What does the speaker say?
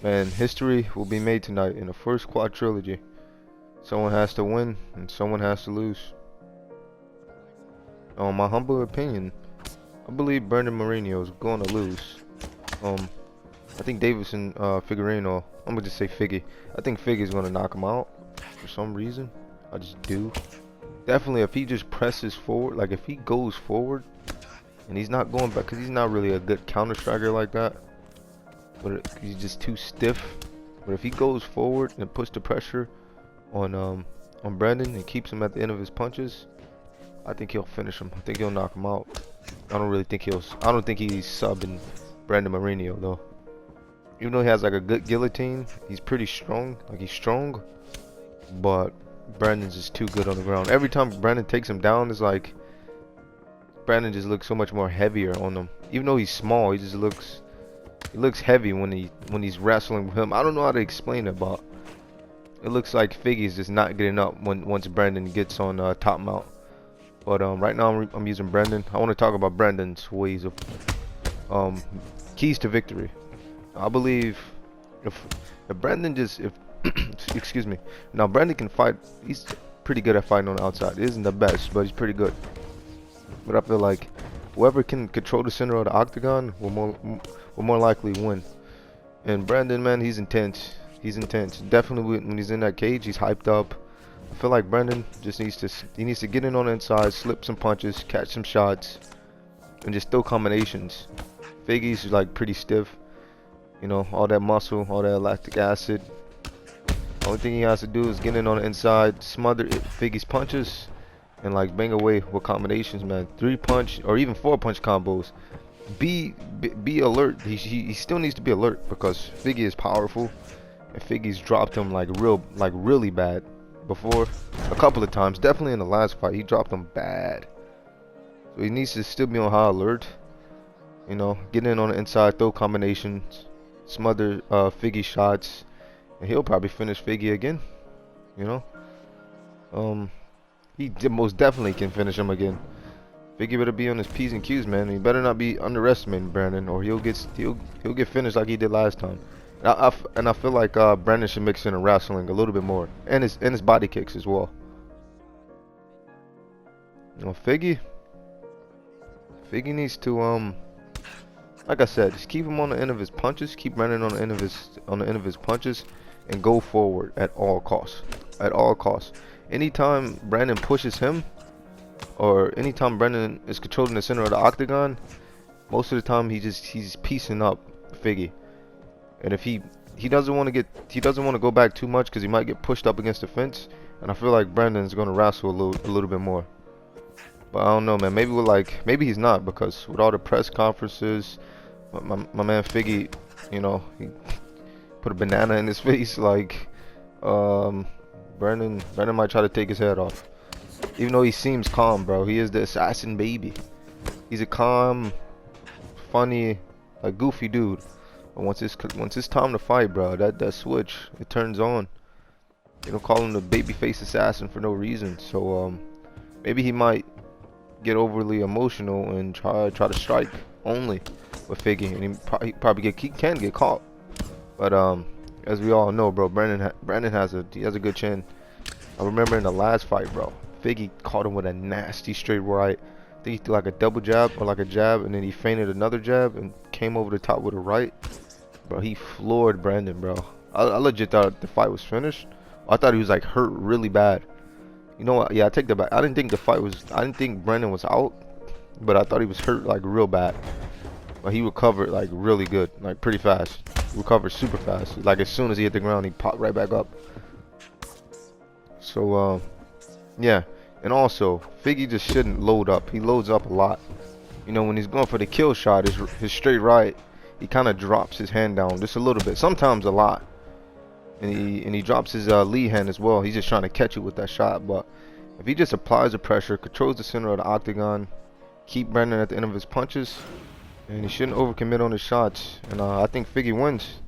Man, history will be made tonight in the first quadrilogy. Someone has to win and someone has to lose. My humble opinion, I believe Brandon Moreno is going to lose. I think Deiveson, Figueredo, I'm gonna just say Figgy. I think Figgy's gonna knock him out for some reason. I just do. Definitely, if he just presses forward, like if he goes forward and he's not going back, because he's not really a good counter striker like that. But he's just too stiff. But if he goes forward and puts the pressure on Brandon and keeps him at the end of his punches, I think he'll finish him. I think he'll knock him out. I don't think he's subbing Brandon Moreno though. Even though he has like a good guillotine, he's pretty strong. Like he's strong, but Brandon's just too good on the ground. Every time Brandon takes him down, it's like Brandon just looks so much more heavier on him. Even though he's small, he looks heavy when he's wrestling with him. I don't know how to explain it, but it looks like Figgy's just not getting up once Brandon gets on top mount. But right now I'm using Brandon. I want to talk about Brandon's ways of keys to victory. I believe if Brandon just excuse me. Now Brandon can fight. He's pretty good at fighting on the outside. He isn't the best, but he's pretty good. But I feel like whoever can control the center of the octagon will more likely win. And Brandon, man, he's intense. He's intense. Definitely when he's in that cage, he's hyped up. I feel like Brandon just needs to get in on the inside, slip some punches, catch some shots, and just throw combinations. Figgy's like pretty stiff. You know, all that muscle, all that lactic acid. Only thing he has to do is get in on the inside, smother Figgy's punches, and like bang away with combinations, man. 3-punch or even 4-punch combos. Be alert. He still needs to be alert because Figgy is powerful, and Figgy's dropped him like really bad before, a couple of times. Definitely in the last fight, he dropped him bad. So he needs to still be on high alert. You know, get in on the inside, throw combinations, smother Figgy shots, and he'll probably finish Figgy again. You know, he most definitely can finish him again. Figgy better be on his P's and Q's, man. He better not be underestimating Brandon, or he'll get finished like he did last time. And I feel like Brandon should mix in a wrestling a little bit more, and his body kicks as well. You know, Figgy needs to like I said, just keep him on the end of his punches, keep Brandon on the end of his punches, and go forward at all costs. At all costs. Anytime Brandon pushes him, or anytime Brandon is controlling the center of the octagon, most of the time he's piecing up Figgy. And if he doesn't want to go back too much because he might get pushed up against the fence, and I feel like Brandon's gonna wrestle a little bit more. But I don't know, man. Maybe he's not, because with all the press conferences, my man Figgy, you know, he put a banana in his face. Like, Brandon might try to take his head off. Even though he seems calm, bro. He is the assassin baby. He's a calm, funny, like goofy dude. But once it's time to fight, bro, that switch, it turns on. You know, call him the babyface assassin for no reason. So maybe he might get overly emotional and try to strike only with Figgy, and he can get caught. But as we all know, bro, Brandon has a good chin. I remember in the last fight, bro, Figgy caught him with a nasty straight right. I think he threw like a double jab or like a jab, and then he feinted another jab and came over the top with a right. Bro, he floored Brandon, bro. I legit thought the fight was finished. I thought he was like hurt really bad. You know what? Yeah, I take that back. I didn't think Brandon was out, but I thought he was hurt like real bad. But he recovered like really good, like pretty fast. Recovered super fast. Like as soon as he hit the ground, he popped right back up. So yeah. And also, Figgy just shouldn't load up. He loads up a lot. You know, when he's going for the kill shot, his straight right, he kind of drops his hand down just a little bit, sometimes a lot. And he drops his lead hand as well. He's just trying to catch you with that shot. But if he just applies the pressure, controls the center of the octagon, keep Brandon at the end of his punches, and he shouldn't overcommit on his shots. And I think Figgy wins.